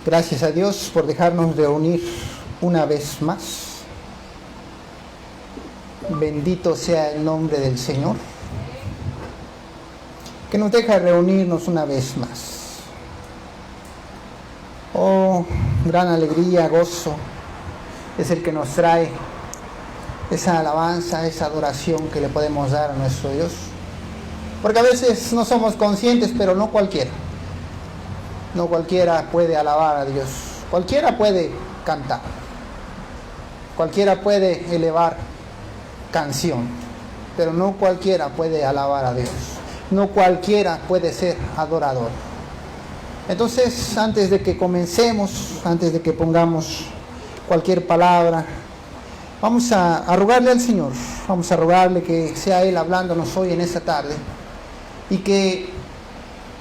Gracias a Dios por dejarnos reunir una vez más. Bendito sea el nombre del Señor, que nos deja reunirnos una vez más. Oh, gran alegría, gozo es el que nos trae esa alabanza, esa adoración que le podemos dar a nuestro Dios. Porque a veces no somos conscientes, pero no cualquiera. No cualquiera puede alabar a Dios. Cualquiera puede cantar. Cualquiera puede elevar canción. Pero no cualquiera puede alabar a Dios. No cualquiera puede ser adorador. Entonces, antes de que comencemos, antes de que pongamos cualquier palabra, vamos a rogarle al Señor. Vamos a rogarle que sea Él hablándonos hoy en esta tarde y que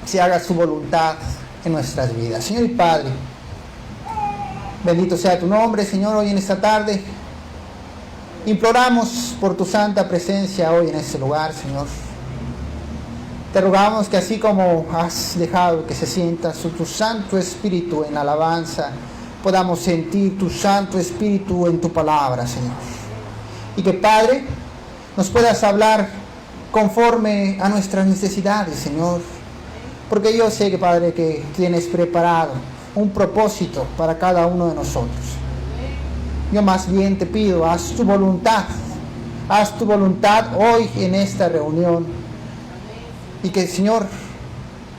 se haga su voluntad en nuestras vidas. Señor y Padre, bendito sea tu nombre, Señor, hoy en esta tarde. Imploramos por tu santa presencia hoy en este lugar, Señor. Te rogamos que así como has dejado que se sienta tu Santo Espíritu en alabanza, podamos sentir tu Santo Espíritu en tu palabra, Señor. Y que, Padre, nos puedas hablar conforme a nuestras necesidades, Señor. Porque yo sé que, Padre, que tienes preparado un propósito para cada uno de nosotros. Yo más bien te pido, haz tu voluntad hoy en esta reunión. Y que, Señor,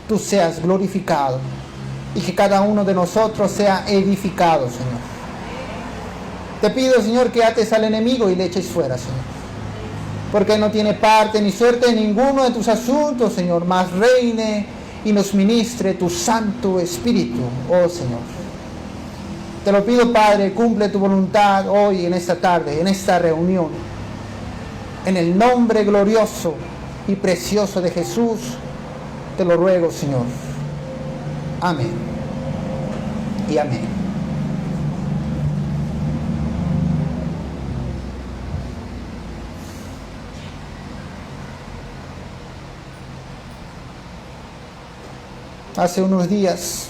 tú seas glorificado y que cada uno de nosotros sea edificado, Señor. Te pido, Señor, que ates al enemigo y le eches fuera, Señor. Porque no tiene parte ni suerte en ninguno de tus asuntos, Señor, mas reine y nos ministre tu Santo Espíritu, oh Señor. Te lo pido, Padre, cumple tu voluntad hoy en esta tarde, en esta reunión. En el nombre glorioso y precioso de Jesús, te lo ruego, Señor. Amén y amén. Hace unos días,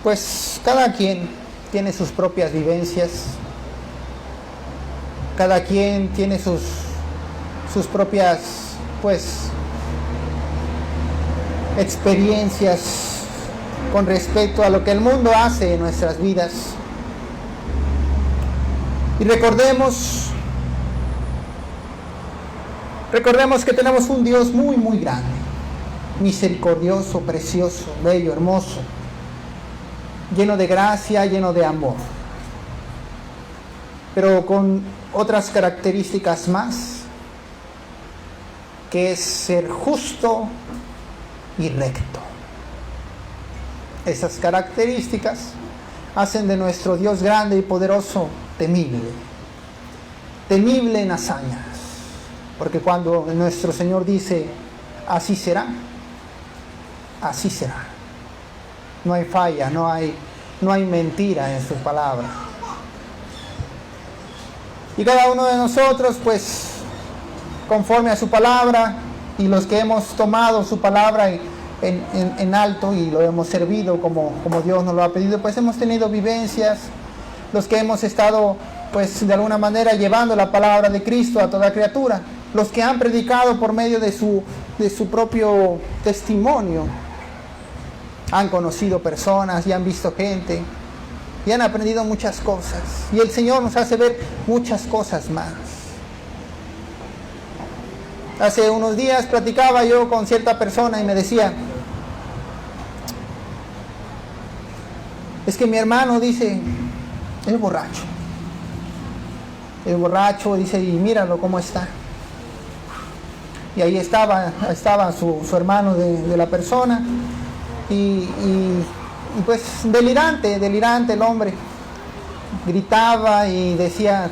pues cada quien tiene sus propias vivencias, cada quien tiene sus propias, pues, experiencias con respecto a lo que el mundo hace en nuestras vidas. Y recordemos que tenemos un Dios muy, muy grande, misericordioso, precioso, bello, hermoso, lleno de gracia, lleno de amor, pero con otras características más, que es ser justo y recto. Esas características hacen de nuestro Dios grande y poderoso temible en hazañas. Porque cuando nuestro Señor dice, así será, así será. No hay falla, no hay mentira en su palabra. Y cada uno de nosotros, pues, conforme a su palabra, y los que hemos tomado su palabra en alto y lo hemos servido como Dios nos lo ha pedido, pues hemos tenido vivencias. Los que hemos estado, pues, de alguna manera llevando la palabra de Cristo a toda criatura. Los que han predicado por medio de su propio testimonio. Han conocido personas y han visto gente y han aprendido muchas cosas. Y el Señor nos hace ver muchas cosas más. Hace unos días platicaba yo con cierta persona y me decía, es que mi hermano, dice, es borracho. Es borracho, dice, y míralo cómo está. Y ahí estaba su hermano de la persona. Y pues delirante el hombre. Gritaba y decía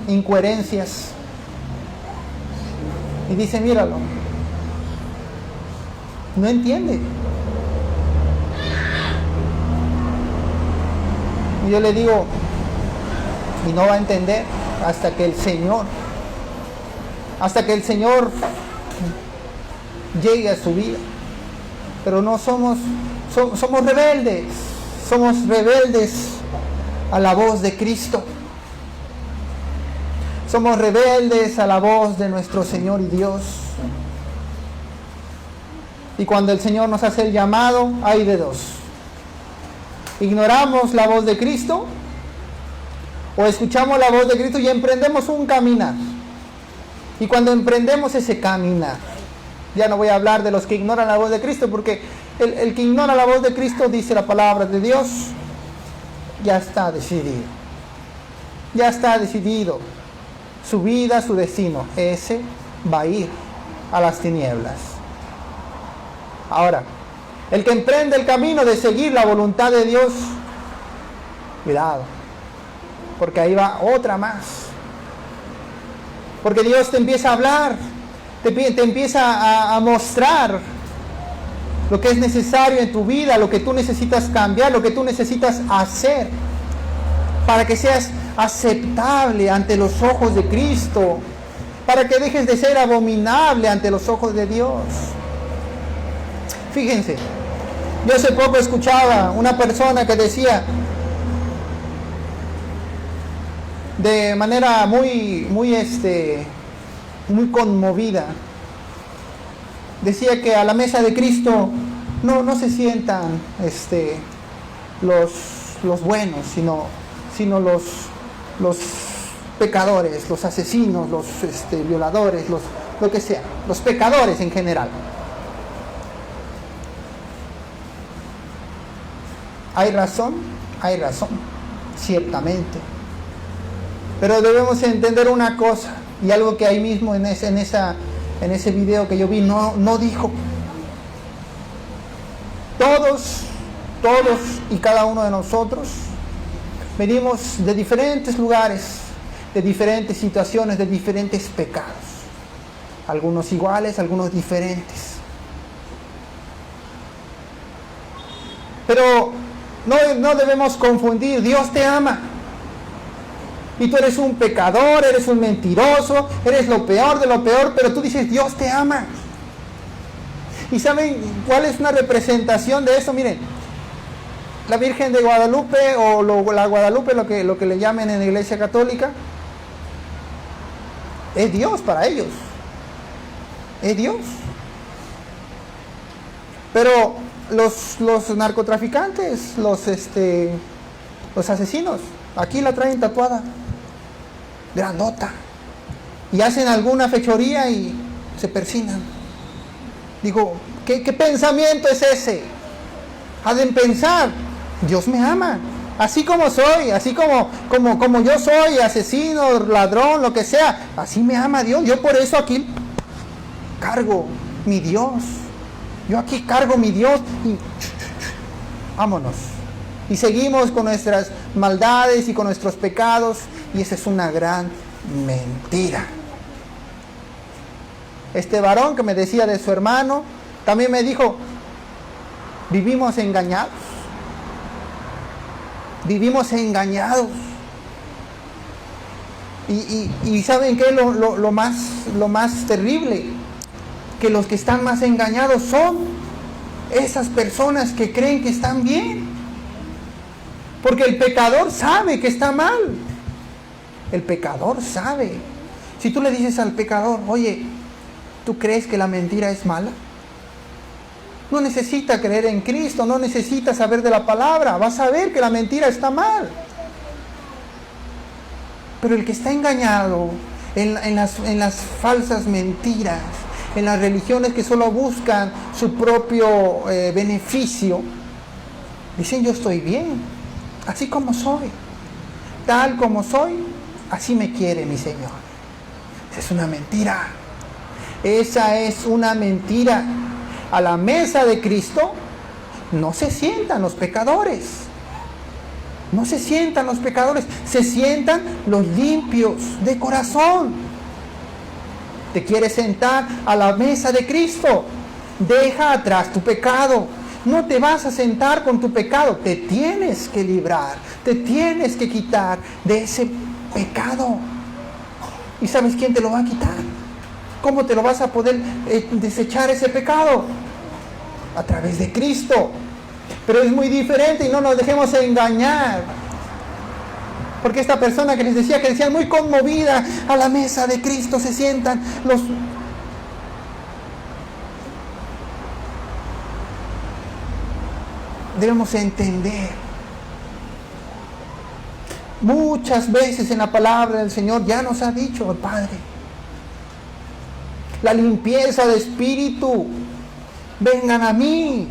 incoherencias. Y dice, míralo. No entiende. Y yo le digo, y no va a entender hasta que el Señor llegue a su vida. Pero no somos rebeldes. Somos rebeldes a la voz de Cristo. Somos rebeldes a la voz de nuestro Señor y Dios. Y cuando el Señor nos hace el llamado, hay de dos. Ignoramos la voz de Cristo o escuchamos la voz de Cristo y emprendemos un caminar. Y cuando emprendemos ese caminar, ya no voy a hablar de los que ignoran la voz de Cristo, porque el que ignora la voz de Cristo, dice la palabra de Dios, ya está decidido. Ya está decidido. Su vida, su destino, ese va a ir a las tinieblas. Ahora, el que emprende el camino de seguir la voluntad de Dios, cuidado, porque ahí va otra más. Porque Dios te empieza a hablar, te empieza a mostrar lo que es necesario en tu vida, lo que tú necesitas cambiar, lo que tú necesitas hacer para que seas aceptable ante los ojos de Cristo, para que dejes de ser abominable ante los ojos de Dios. Fíjense, yo hace poco escuchaba una persona que decía de manera muy conmovida, decía que a la mesa de Cristo no se sientan los buenos, sino los pecadores, los asesinos, los violadores, lo que sea, los pecadores en general. Hay razón, ciertamente. Pero debemos entender una cosa, y algo que ahí mismo en ese video que yo vi no dijo. Todos y cada uno de nosotros venimos de diferentes lugares, de diferentes situaciones, de diferentes pecados. Algunos iguales, algunos diferentes. Pero no debemos confundir. Dios te ama. Y tú eres un pecador, eres un mentiroso, eres lo peor de lo peor, pero tú dices, Dios te ama. ¿Y saben cuál es una representación de eso? Miren, la Virgen de Guadalupe o la Guadalupe, lo que le llamen en la Iglesia Católica, es Dios para ellos. Es Dios. Pero los narcotraficantes, los asesinos, aquí la traen tatuada, grandota, y hacen alguna fechoría y se persignan. Digo, ¿qué pensamiento es ese? Ha de pensar, Dios me ama, así como soy, así como yo soy, asesino, ladrón, lo que sea, así me ama Dios. Yo por eso aquí cargo mi Dios. Yo aquí cargo mi Dios y vámonos. Y seguimos con nuestras maldades y con nuestros pecados, y esa es una gran mentira. Este varón que me decía de su hermano, también me dijo, vivimos engañados. Vivimos engañados. Y ¿saben qué es lo más terrible? Que los que están más engañados son esas personas que creen que están bien. Porque el pecador sabe que está mal. El pecador sabe. Si tú le dices al pecador, oye, ¿tú crees que la mentira es mala? No necesita creer en Cristo, no necesita saber de la palabra, va a saber que la mentira está mal. Pero el que está engañado en las falsas mentiras, en las religiones que solo buscan su propio beneficio, dicen, yo estoy bien, así como soy, tal como soy, así me quiere mi Señor. Esa es una mentira. Esa es una mentira. A la mesa de Cristo no se sientan los pecadores. No se sientan los pecadores, se sientan los limpios de corazón. ¿Te quieres sentar a la mesa de Cristo? Deja atrás tu pecado. No te vas a sentar con tu pecado. Te tienes que librar, te tienes que quitar de ese pecado. ¿Y sabes quién te lo va a quitar? ¿Cómo te lo vas a poder desechar ese pecado? A través de Cristo. Pero es muy diferente y no nos dejemos engañar. Porque esta persona que les decía, que decían muy conmovida, a la mesa de Cristo se sientan los... Debemos entender. Muchas veces en la palabra del Señor ya nos ha dicho el Padre. La limpieza de espíritu. Vengan a mí.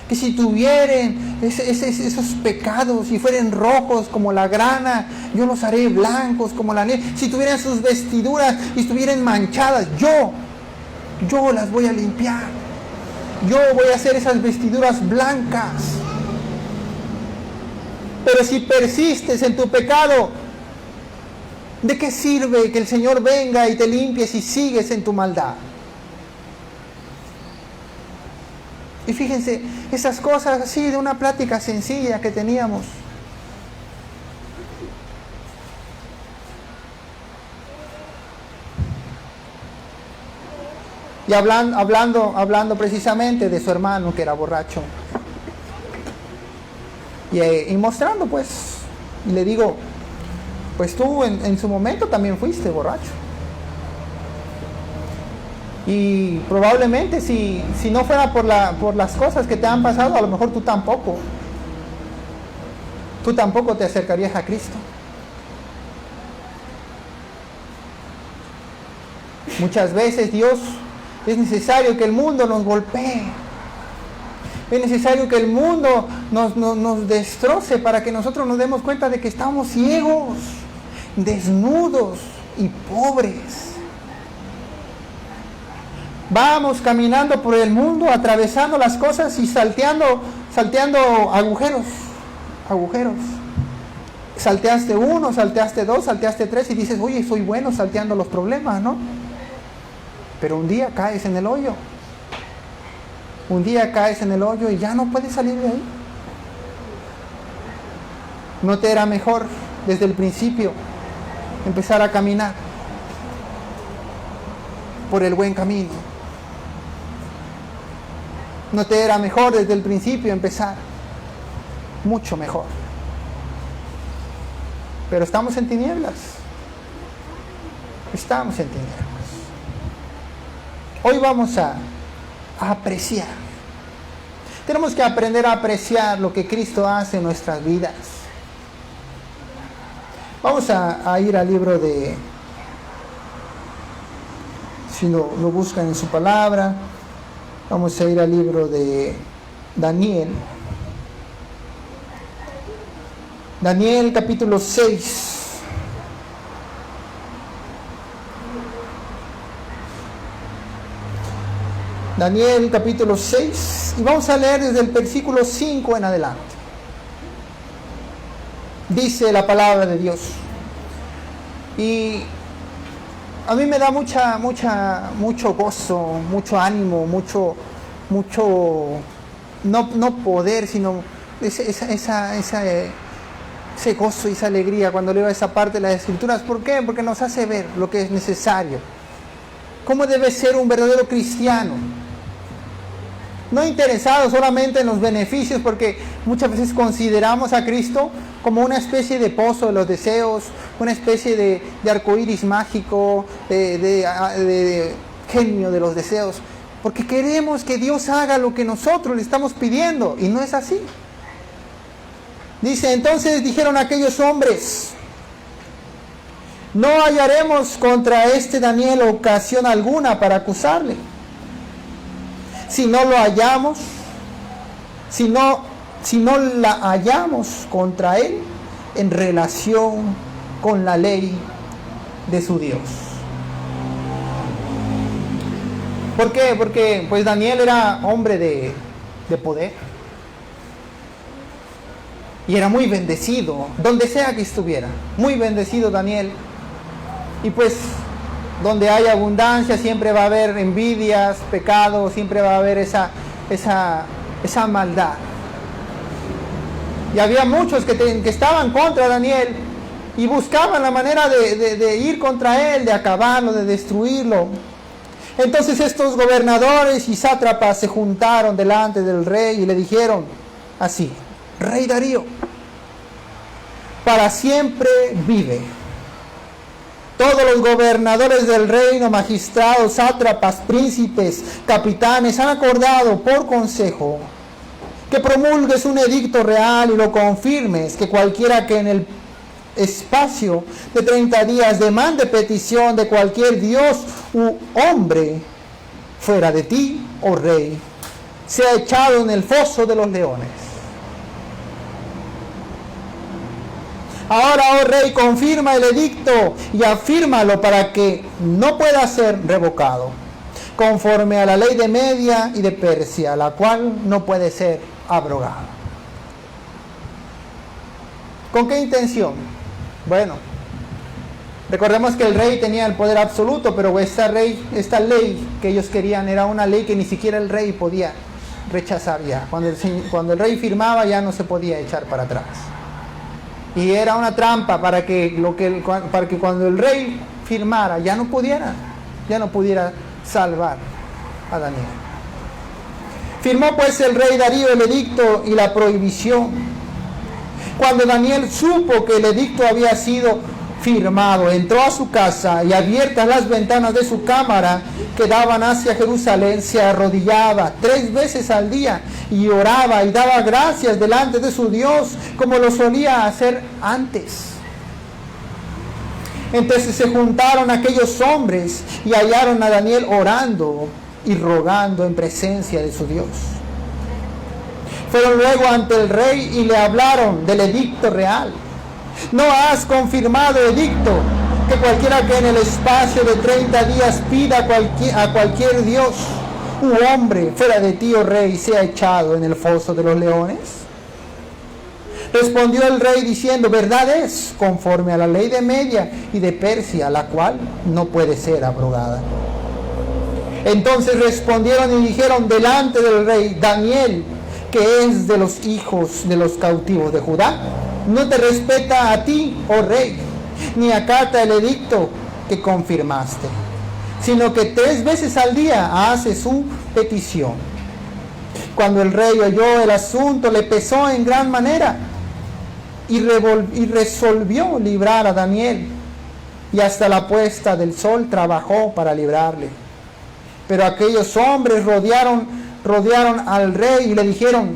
Que si tuvieren esos pecados, si fueren rojos como la grana, yo los haré blancos como la nieve. Si tuvieran sus vestiduras y estuvieran manchadas, yo las voy a limpiar. Yo voy a hacer esas vestiduras blancas. Pero si persistes en tu pecado, ¿de qué sirve que el Señor venga y te limpie si sigues en tu maldad? Y fíjense, esas cosas así de una plática sencilla que teníamos. Y hablando precisamente de su hermano que era borracho. Y mostrando pues, y le digo, pues tú en su momento también fuiste borracho. Y probablemente si no fuera por las cosas que te han pasado, a lo mejor tú tampoco te acercarías a Cristo. Muchas veces Dios es necesario que el mundo nos golpee. Es necesario que el mundo nos destroce para que nosotros nos demos cuenta de que estamos ciegos, desnudos y pobres. Vamos caminando por el mundo, atravesando las cosas y salteando agujeros. Salteaste uno, salteaste dos, salteaste tres y dices, oye, soy bueno salteando los problemas, ¿no? Pero un día caes en el hoyo. Un día caes en el hoyo y ya no puedes salir de ahí. ¿No te era mejor desde el principio empezar a caminar por el buen camino? ¿No te era mejor desde el principio empezar? Mucho mejor. Pero estamos en tinieblas. Estamos en tinieblas. Hoy vamos a apreciar. Tenemos que aprender a apreciar lo que Cristo hace en nuestras vidas. Vamos a ir al libro de, si lo buscan en su palabra, vamos a ir al libro de Daniel. Daniel capítulo 6. Daniel capítulo 6 y vamos a leer desde el versículo 5 en adelante. Dice la palabra de Dios. Y a mí me da mucho gozo, mucho ánimo, mucho no poder, sino ese gozo y esa alegría cuando leo esa parte de las Escrituras. ¿Por qué? Porque nos hace ver lo que es necesario. ¿Cómo debe ser un verdadero cristiano? No interesado solamente en los beneficios, porque muchas veces consideramos a Cristo como una especie de pozo de los deseos, una especie de arcoíris mágico, de genio de los deseos, porque queremos que Dios haga lo que nosotros le estamos pidiendo, y no es así. Dice, entonces dijeron aquellos hombres, no hallaremos contra este Daniel ocasión alguna para acusarle. Si no lo hallamos, si no la hallamos contra él en relación con la ley de su Dios. ¿Por qué? Porque pues Daniel era hombre de poder. Y era muy bendecido, donde sea que estuviera. Muy bendecido Daniel. Y pues donde hay abundancia siempre va a haber envidias, pecados, siempre va a haber esa maldad. Y había muchos que estaban contra Daniel y buscaban la manera de ir contra él, de acabarlo, de destruirlo. Entonces estos gobernadores y sátrapas se juntaron delante del rey y le dijeron así: Rey Darío, para siempre vive. Todos los gobernadores del reino, magistrados, sátrapas, príncipes, capitanes, han acordado por consejo que promulgues un edicto real y lo confirmes, que cualquiera que en el espacio de 30 días demande petición de cualquier dios u hombre fuera de ti, oh rey, sea echado en el foso de los leones. Ahora, oh rey, confirma el edicto y afírmalo para que no pueda ser revocado, conforme a la ley de Media y de Persia, la cual no puede ser abrogada. ¿Con qué intención? Bueno, recordemos que el rey tenía el poder absoluto, pero esta ley que ellos querían era una ley que ni siquiera el rey podía rechazar ya. Cuando el rey firmaba ya no se podía echar para atrás. Y era una trampa para que cuando el rey firmara ya no pudiera salvar a Daniel. Firmó pues el rey Darío el edicto y la prohibición. Cuando Daniel supo que el edicto había sido firmado, entró a su casa y abiertas las ventanas de su cámara que daban hacia Jerusalén, se arrodillaba 3 veces al día y oraba y daba gracias delante de su Dios como lo solía hacer antes. Entonces se juntaron aquellos hombres y hallaron a Daniel orando y rogando en presencia de su Dios. Fueron luego ante el rey y le hablaron del edicto real. ¿No has confirmado edicto que cualquiera que en el espacio de 30 días pida a cualquier dios u hombre fuera de ti, oh rey, sea echado en el foso de los leones? Respondió el rey diciendo: verdad es, conforme a la ley de Media y de Persia, la cual no puede ser abrogada. Entonces respondieron y dijeron delante del rey: Daniel, que es de los hijos de los cautivos de Judá, no te respeta a ti, oh rey, ni acata el edicto que confirmaste, sino que 3 veces al día hace su petición. Cuando el rey oyó el asunto, le pesó en gran manera y resolvió librar a Daniel, y hasta la puesta del sol trabajó para librarle. Pero aquellos hombres rodearon al rey y le dijeron: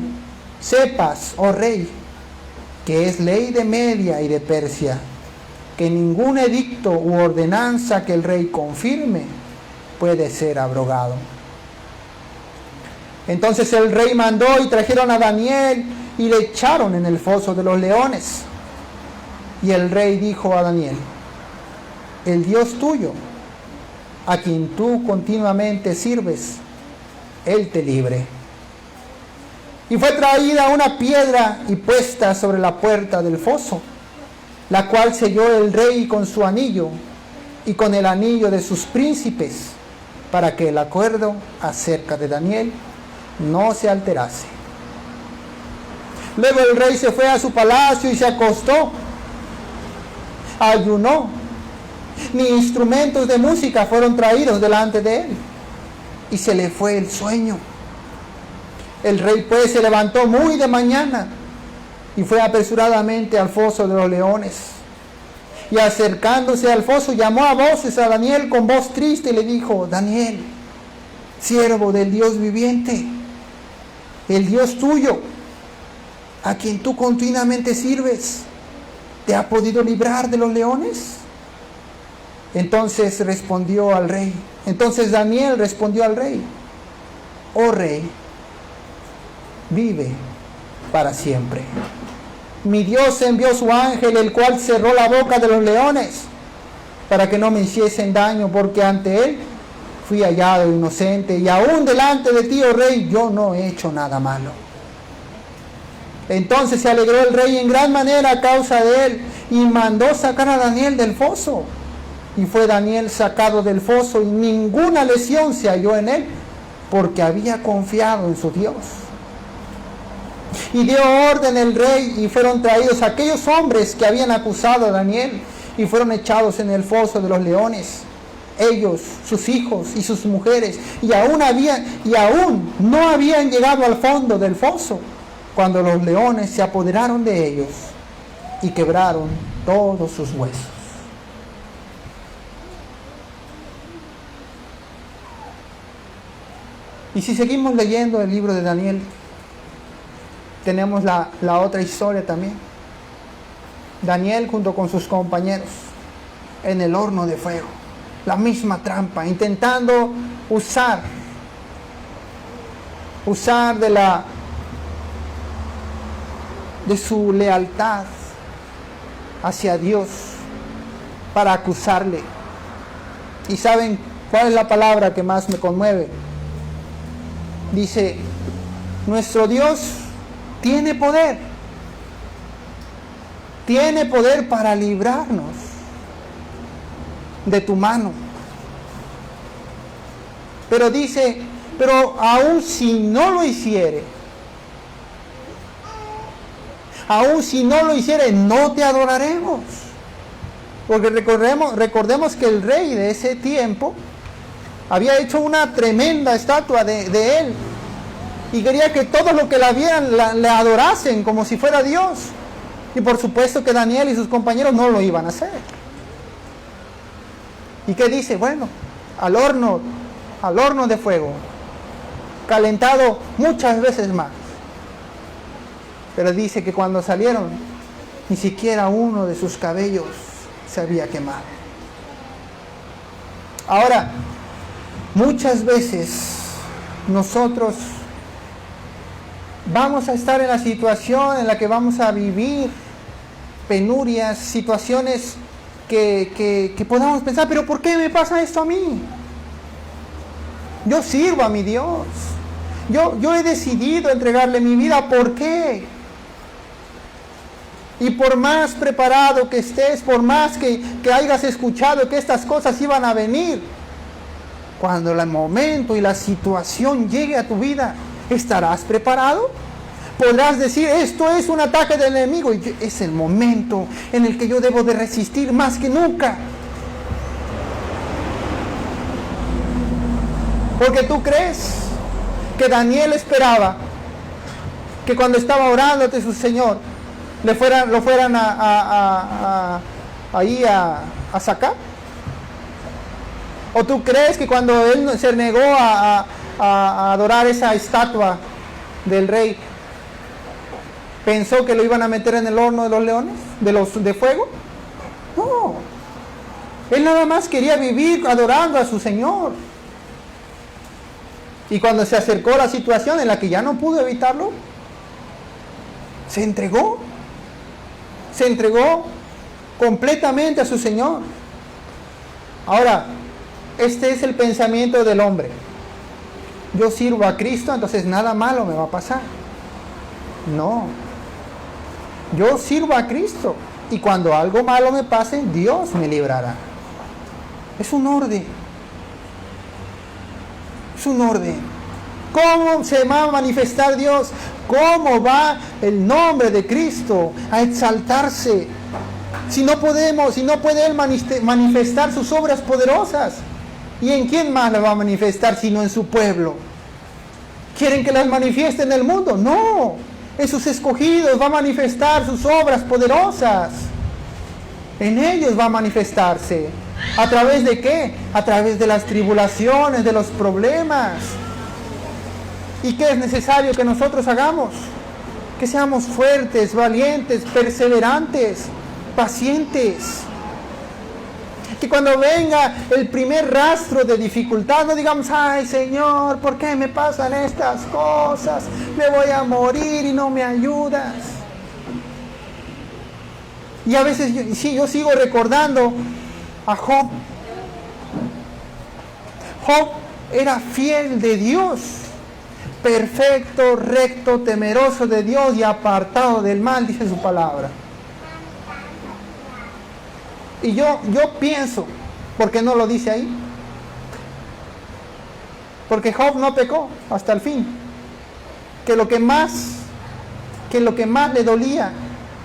sepas, oh rey, que es ley de Media y de Persia, que ningún edicto u ordenanza que el rey confirme puede ser abrogado. Entonces el rey mandó y trajeron a Daniel y le echaron en el foso de los leones. Y el rey dijo a Daniel: el Dios tuyo, a quien tú continuamente sirves, Él te libre. Y fue traída una piedra y puesta sobre la puerta del foso, la cual selló el rey con su anillo y con el anillo de sus príncipes, para que el acuerdo acerca de Daniel no se alterase. Luego el rey se fue a su palacio y se acostó, ayunó, ni instrumentos de música fueron traídos delante de él, y se le fue el sueño. El rey pues se levantó muy de mañana y fue apresuradamente al foso de los leones. Y acercándose al foso llamó a voces a Daniel con voz triste y le dijo: Daniel, siervo del Dios viviente, el Dios tuyo, a quien tú continuamente sirves, ¿te ha podido librar de los leones? Entonces Daniel respondió al rey: oh rey, vive para siempre. Mi Dios envió su ángel, el cual cerró la boca de los leones, para que no me hiciesen daño, porque ante él fui hallado inocente, y aún delante de ti, oh rey, yo no he hecho nada malo. Entonces se alegró el rey en gran manera a causa de él, y mandó sacar a Daniel del foso. Y fue Daniel sacado del foso, y ninguna lesión se halló en él, porque había confiado en su Dios. Y dio orden el rey, y fueron traídos aquellos hombres que habían acusado a Daniel, y fueron echados en el foso de los leones. ellos, sus hijos y sus mujeres, y aún no habían llegado al fondo del foso, cuando los leones se apoderaron de ellos y quebraron todos sus huesos. Y si seguimos leyendo el libro de Daniel, tenemos la otra historia también. Daniel junto con sus compañeros en el horno de fuego, la misma trampa, intentando usar de su lealtad hacia Dios para acusarle. ¿Y saben cuál es la palabra que más me conmueve? Dice, nuestro Dios tiene poder para librarnos de tu mano. Pero dice, pero aun si no lo hiciere, no te adoraremos. Porque recordemos que el rey de ese tiempo había hecho una tremenda estatua de él. Y quería que todos los que la vieran le adorasen como si fuera Dios. Y por supuesto que Daniel y sus compañeros no lo iban a hacer. ¿Y qué dice? Bueno, al horno de fuego, calentado muchas veces más. Pero dice que cuando salieron, ni siquiera uno de sus cabellos se había quemado. Ahora, muchas veces nosotros vamos a estar en la situación en la que vamos a vivir penurias, situaciones que podamos pensar, pero ¿por qué me pasa esto a mí? Yo sirvo a mi Dios. Yo he decidido entregarle mi vida. ¿Por qué? Y por más preparado que estés, por más que hayas escuchado que estas cosas iban a venir, cuando el momento y la situación llegue a tu vida, ¿estarás preparado? Podrás decir, esto es un ataque del enemigo y es el momento en el que yo debo de resistir más que nunca. Porque tú crees que Daniel esperaba que cuando estaba orando ante su Señor lo fueran a sacar. ¿O tú crees que cuando él se negó a adorar esa estatua del rey, pensó que lo iban a meter en el horno de los leones, de fuego? No. Él nada más quería vivir adorando a su Señor. Y cuando se acercó la situación en la que ya no pudo evitarlo, se entregó completamente a su Señor. Ahora, este es el pensamiento del hombre. Yo sirvo a Cristo, entonces nada malo me va a pasar. No. Yo sirvo a Cristo y cuando algo malo me pase, Dios me librará. Es un orden. Es un orden. ¿Cómo se va a manifestar Dios? ¿Cómo va el nombre de Cristo a exaltarse? Si no puede Él manifestar sus obras poderosas. ¿Y en quién más las va a manifestar sino en su pueblo? ¿Quieren que las manifieste en el mundo? No. En sus escogidos va a manifestar sus obras poderosas. En ellos va a manifestarse. ¿A través de qué? A través de las tribulaciones, de los problemas. ¿Y qué es necesario que nosotros hagamos? Que seamos fuertes, valientes, perseverantes, pacientes. Que cuando venga el primer rastro de dificultad no digamos, ay Señor, ¿por qué me pasan estas cosas? Me voy a morir y no me ayudas. Y a veces yo sigo recordando a Job. Job era fiel de Dios, perfecto, recto, temeroso de Dios y apartado del mal, dice su palabra. Y yo pienso, ¿por qué no lo dice ahí? Porque Job no pecó hasta el fin. Que lo que más le dolía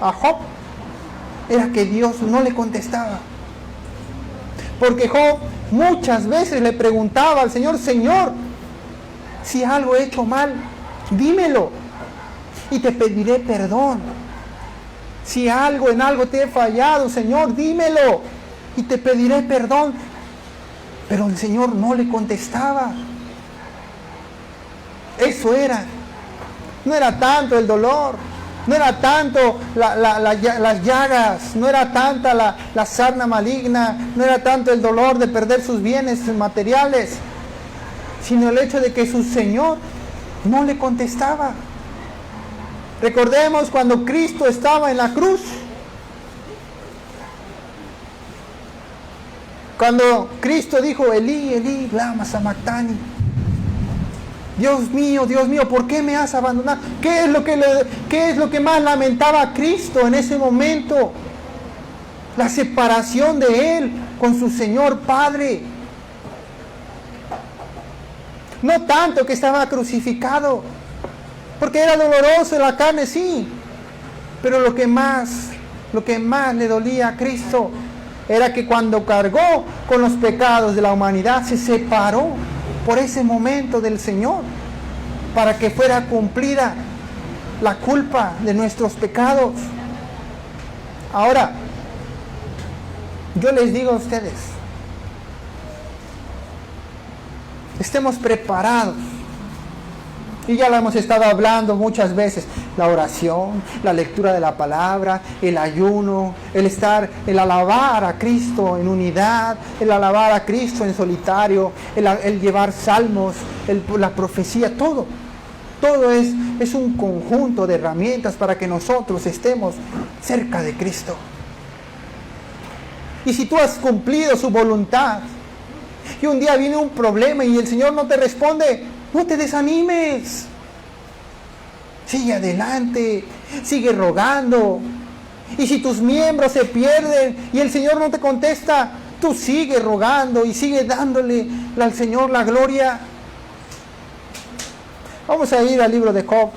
a Job era que Dios no le contestaba. Porque Job muchas veces le preguntaba al Señor, Señor, si algo he hecho mal, dímelo y te pediré perdón. Si en algo te he fallado, Señor, dímelo y te pediré perdón. Pero el Señor no le contestaba. Eso era. No era tanto el dolor, no era tanto las llagas, no era tanta la sarna maligna, no era tanto el dolor de perder sus bienes materiales, sino el hecho de que su Señor no le contestaba. Recordemos cuando Cristo estaba en la cruz. Cuando Cristo dijo, Elí, Elí, lama sabactani. Dios mío, ¿por qué me has abandonado? ¿Qué es lo que más lamentaba a Cristo en ese momento? La separación de Él con su Señor Padre. No tanto que estaba crucificado, porque era doloroso en la carne, sí. Pero lo que más le dolía a Cristo era que cuando cargó con los pecados de la humanidad, se separó por ese momento del Señor, para que fuera cumplida la culpa de nuestros pecados. Ahora, yo les digo a ustedes, estemos preparados. Y ya lo hemos estado hablando muchas veces. La oración, la lectura de la palabra, el ayuno, el alabar a Cristo en unidad, el alabar a Cristo en solitario, el llevar salmos, la profecía, todo. Todo es un conjunto de herramientas para que nosotros estemos cerca de Cristo. Y si tú has cumplido su voluntad, y un día viene un problema y el Señor no te responde, no te desanimes. Sigue adelante, sigue rogando. Y si tus miembros se pierden y el Señor no te contesta, tú sigue rogando y sigue dándole al Señor la gloria. Vamos a ir al libro de Job.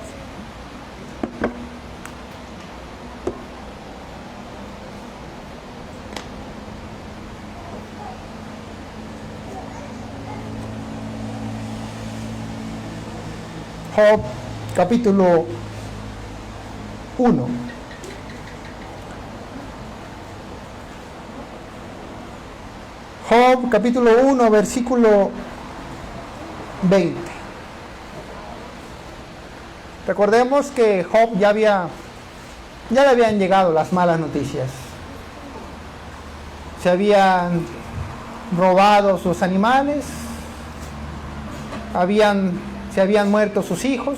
Job, capítulo 1. Job, capítulo 1, versículo 20. Recordemos que Job ya le habían llegado las malas noticias. Se habían robado sus animales, se habían muerto sus hijos,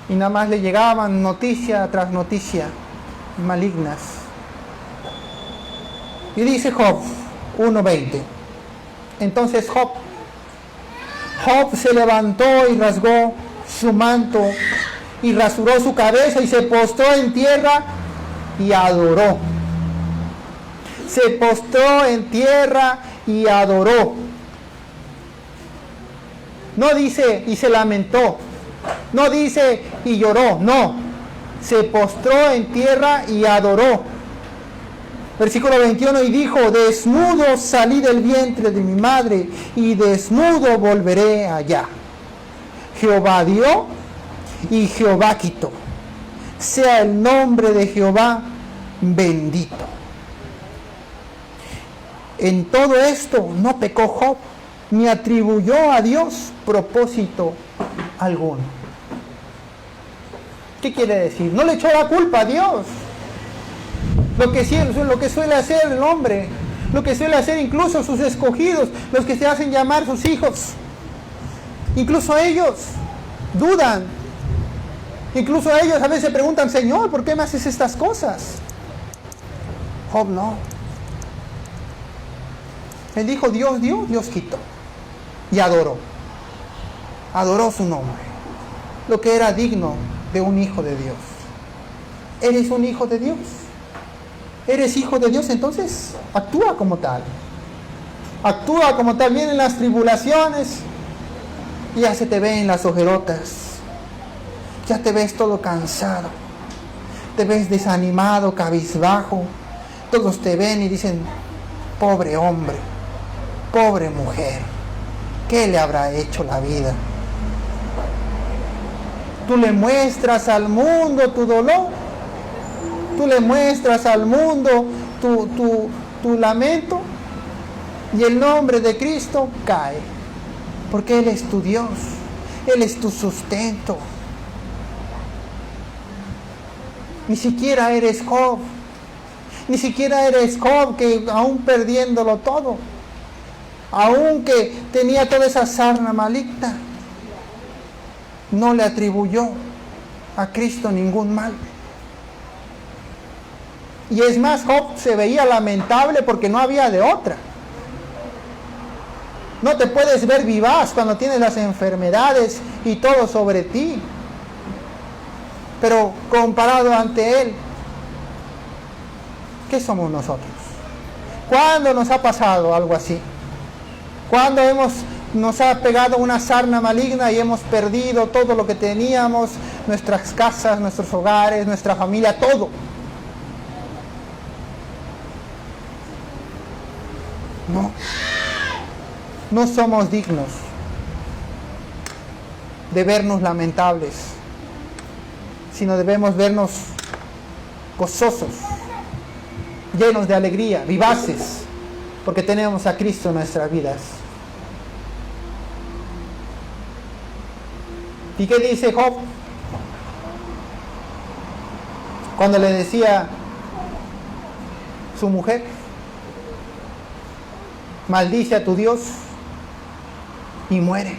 y nada más le llegaban noticia tras noticia malignas. Y dice Job 1:20. Entonces Job se levantó y rasgó su manto y rasuró su cabeza y se postró en tierra y adoró. Se postró en tierra y adoró. No dice y se lamentó, no dice y lloró, no. Se postró en tierra y adoró. Versículo 21, y dijo, desnudo salí del vientre de mi madre, y desnudo volveré allá. Jehová dio, y Jehová quitó. Sea el nombre de Jehová bendito. En todo esto no pecó Job, ni atribuyó a Dios propósito alguno. ¿Qué quiere decir? No le echó la culpa a Dios. Lo que suele hacer el hombre, lo que suele hacer incluso sus escogidos, los que se hacen llamar sus hijos. Incluso ellos dudan. Incluso ellos a veces se preguntan, Señor, ¿por qué me haces estas cosas? Job no. Él dijo, Dios dio, Dios quitó. Y adoró. Adoró su nombre. Lo que era digno de un hijo de Dios. ¿Eres un hijo de Dios? ¿Eres hijo de Dios? Entonces actúa como tal. Actúa como tal. Vienen las tribulaciones y ya se te ven las ojerotas. Ya te ves todo cansado. Te ves desanimado, cabizbajo. Todos te ven y dicen, pobre hombre, pobre mujer, ¿qué le habrá hecho la vida? Tú le muestras al mundo tu dolor, tú le muestras al mundo tu lamento, y el nombre de Cristo cae, porque Él es tu Dios, Él es tu sustento. Ni siquiera eres Job, ni siquiera eres Job, que aún perdiéndolo todo, aún que tenía toda esa sarna maligna, no le atribuyó a Cristo ningún mal. Y es más, Job se veía lamentable porque no había de otra. No te puedes ver vivaz cuando tienes las enfermedades y todo sobre ti. Pero comparado ante Él, ¿qué somos nosotros? ¿Cuándo nos ha pasado algo así? ¿Cuándo nos ha pegado una sarna maligna y hemos perdido todo lo que teníamos, nuestras casas, nuestros hogares, nuestra familia, todo? No somos dignos de vernos lamentables, sino debemos vernos gozosos, llenos de alegría, vivaces, porque tenemos a Cristo en nuestras vidas. ¿Y qué dice Job? Cuando le decía su mujer, maldice a tu Dios y muere.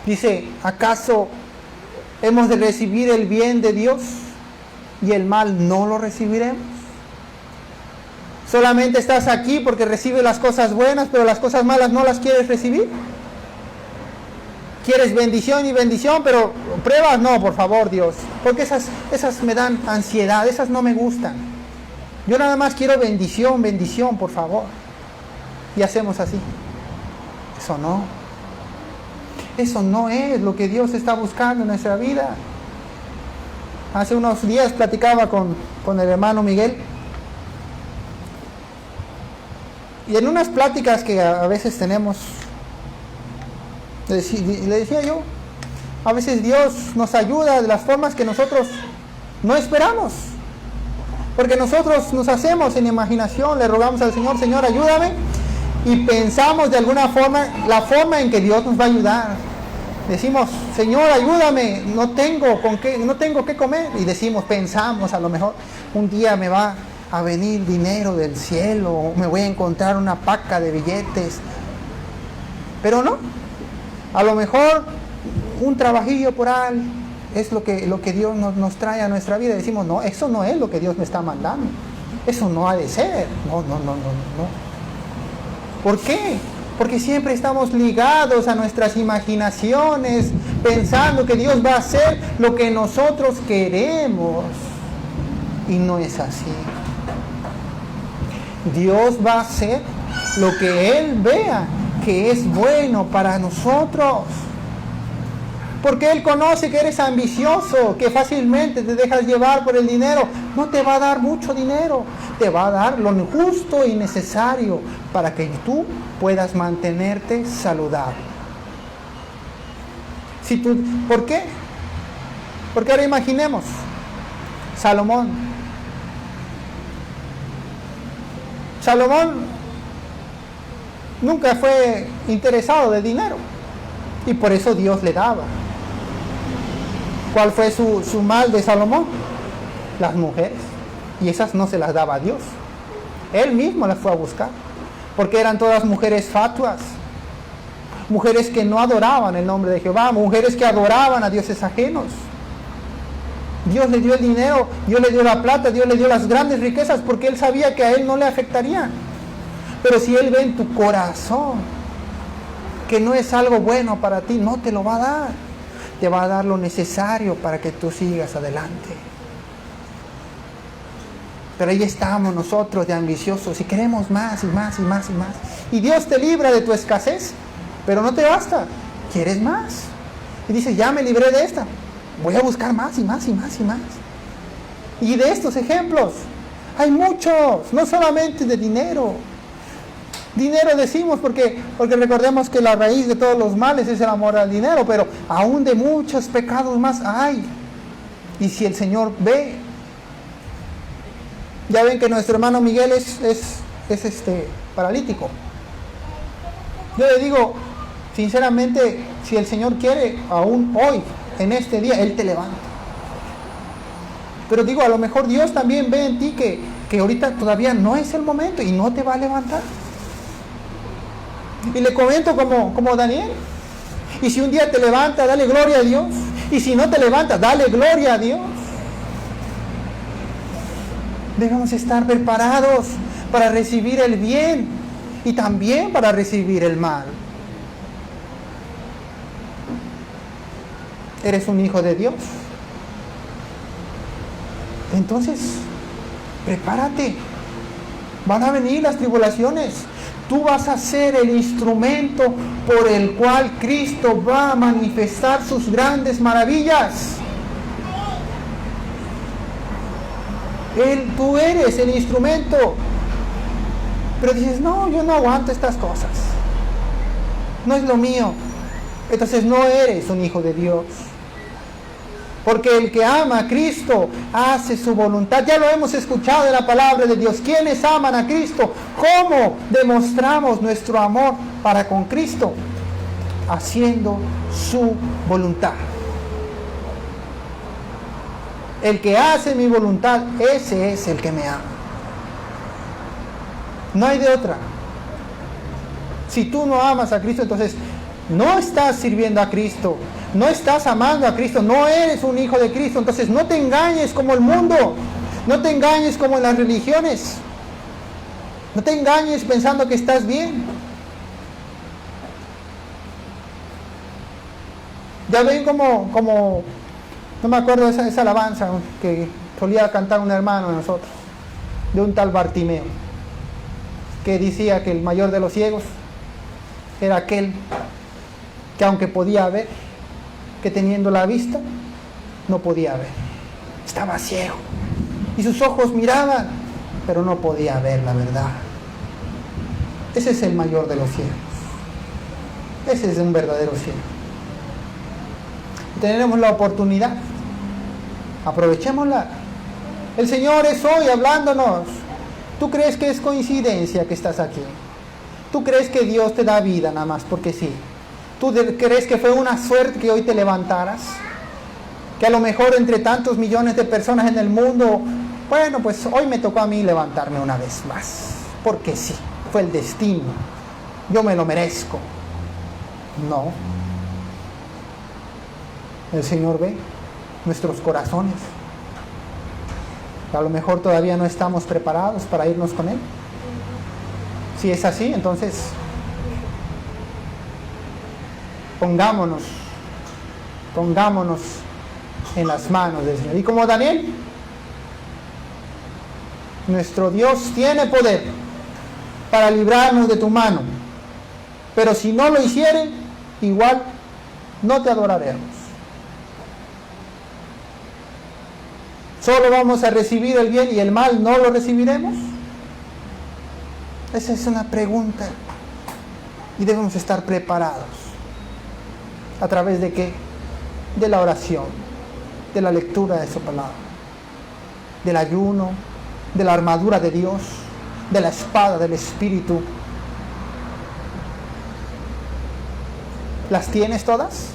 Dice, ¿acaso hemos de recibir el bien de Dios y el mal no lo recibiremos? ¿Solamente estás aquí porque recibes las cosas buenas, pero las cosas malas no las quieres recibir? ¿Quieres bendición y bendición, pero pruebas? No, por favor, Dios, porque esas me dan ansiedad, esas no me gustan. Yo nada más quiero bendición, bendición, por favor. Y hacemos así. Eso no es lo que Dios está buscando en nuestra vida. Hace unos días platicaba con el hermano Miguel. Y en unas pláticas que a veces tenemos, le decía yo, a veces Dios nos ayuda de las formas que nosotros no esperamos. Porque nosotros nos hacemos en imaginación, le rogamos al Señor, Señor, ayúdame. Y pensamos de alguna forma, la forma en que Dios nos va a ayudar. Decimos, Señor, ayúdame, no tengo qué comer. Y pensamos, a lo mejor un día me va a venir dinero del cielo, me voy a encontrar una paca de billetes. Pero no, a lo mejor un trabajillo por ahí es lo que Dios nos trae a nuestra vida. Decimos, no, eso no es lo que Dios me está mandando, eso no ha de ser, no. ¿Por qué? Porque siempre estamos ligados a nuestras imaginaciones, pensando que Dios va a hacer lo que nosotros queremos, y no es así. Dios va a hacer lo que Él vea que es bueno para nosotros. Porque Él conoce que eres ambicioso, que fácilmente te dejas llevar por el dinero. No te va a dar mucho dinero, te va a dar lo justo y necesario para que tú puedas mantenerte saludable. ¿Por qué? Porque ahora imaginemos, Salomón nunca fue interesado de dinero, y por eso Dios le daba. ¿Cuál fue su mal de Salomón? Las mujeres. Y esas no se las daba a Dios. Él mismo las fue a buscar. Porque eran todas mujeres fatuas. Mujeres que no adoraban el nombre de Jehová. Mujeres que adoraban a dioses ajenos. Dios le dio el dinero, Dios le dio la plata, Dios le dio las grandes riquezas, porque Él sabía que a Él no le afectarían. Pero si Él ve en tu corazón que no es algo bueno para ti, no te lo va a dar. Te va a dar lo necesario para que tú sigas adelante. Pero ahí estamos nosotros de ambiciosos y queremos más y más y más y más. Y Dios te libra de tu escasez, pero no te basta, quieres más. Y dices, ya me libré de esta, voy a buscar más y más y más y más. Y de estos ejemplos hay muchos, no solamente de dinero. Dinero decimos porque recordemos que la raíz de todos los males es el amor al dinero, pero aún de muchos pecados más hay. Y si el Señor ve, ya ven que nuestro hermano Miguel es paralítico. Yo le digo, sinceramente, si el Señor quiere, aún hoy, en este día, Él te levanta. Pero digo, a lo mejor Dios también ve en ti que ahorita todavía no es el momento y no te va a levantar. Y le comento como Daniel. Y si un día te levanta, dale gloria a Dios. Y si no te levanta, dale gloria a Dios. Debemos estar preparados para recibir el bien y también para recibir el mal. ¿Eres un hijo de Dios? Entonces, prepárate. Van a venir las tribulaciones. Tú vas a ser el instrumento por el cual Cristo va a manifestar sus grandes maravillas. Tú eres el instrumento. Pero dices, no, yo no aguanto estas cosas. No es lo mío. Entonces no eres un hijo de Dios. Porque el que ama a Cristo hace su voluntad. Ya lo hemos escuchado en la palabra de Dios. ¿Quiénes aman a Cristo? ¿Cómo demostramos nuestro amor para con Cristo? Haciendo su voluntad. El que hace mi voluntad, ese es el que me ama. No hay de otra. Si tú no amas a Cristo, entonces no estás sirviendo a Cristo. No estás amando a Cristo, no eres un hijo de Cristo. Entonces no te engañes como el mundo, no te engañes como en las religiones, no te engañes pensando que estás bien. Ya ven como no me acuerdo esa alabanza que solía cantar un hermano de nosotros, de un tal Bartimeo, que decía que el mayor de los ciegos era aquel que aunque podía ver, que teniendo la vista, no podía ver. Estaba ciego. Y sus ojos miraban, pero no podía ver la verdad. Ese es el mayor de los ciegos. Ese es un verdadero ciego. Tenemos la oportunidad. Aprovechémosla. El Señor es hoy hablándonos. ¿Tú crees que es coincidencia que estás aquí? ¿Tú crees que Dios te da vida nada más porque sí? ¿Tú crees que fue una suerte que hoy te levantaras? Que a lo mejor entre tantos millones de personas en el mundo, bueno, pues hoy me tocó a mí levantarme una vez más. Porque sí, fue el destino. Yo me lo merezco. No. El Señor ve nuestros corazones. A lo mejor todavía no estamos preparados para irnos con Él. Si es así, entonces pongámonos en las manos del Señor. Y como Daniel, nuestro Dios tiene poder para librarnos de tu mano. Pero si no lo hiciere, igual no te adoraremos. ¿Solo vamos a recibir el bien y el mal no lo recibiremos? Esa es una pregunta. Y debemos estar preparados. ¿A través de qué? De la oración, de la lectura de su palabra, del ayuno, de la armadura de Dios, de la espada del Espíritu. ¿Las tienes todas?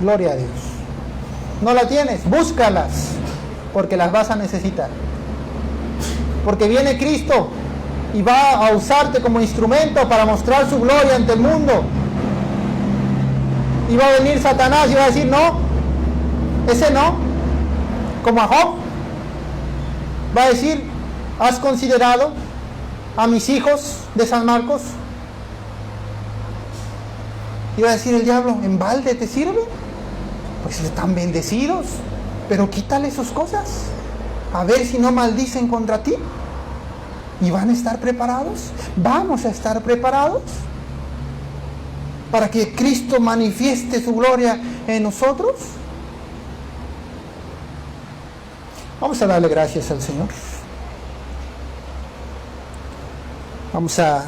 Gloria a Dios. ¿No la tienes? Búscalas, porque las vas a necesitar. Porque viene Cristo y va a usarte como instrumento para mostrar su gloria ante el mundo. Y va a venir Satanás y va a decir, no, ese no. Como a Job. Va a decir, ¿has considerado a mis hijos de San Marcos? Y va a decir el diablo, ¿en balde te sirve? Pues están bendecidos, pero quítale sus cosas, a ver si no maldicen contra ti. ¿Y van a estar preparados? ¿Vamos a estar preparados para que Cristo manifieste su gloria en nosotros? Vamos a darle gracias al Señor. Vamos a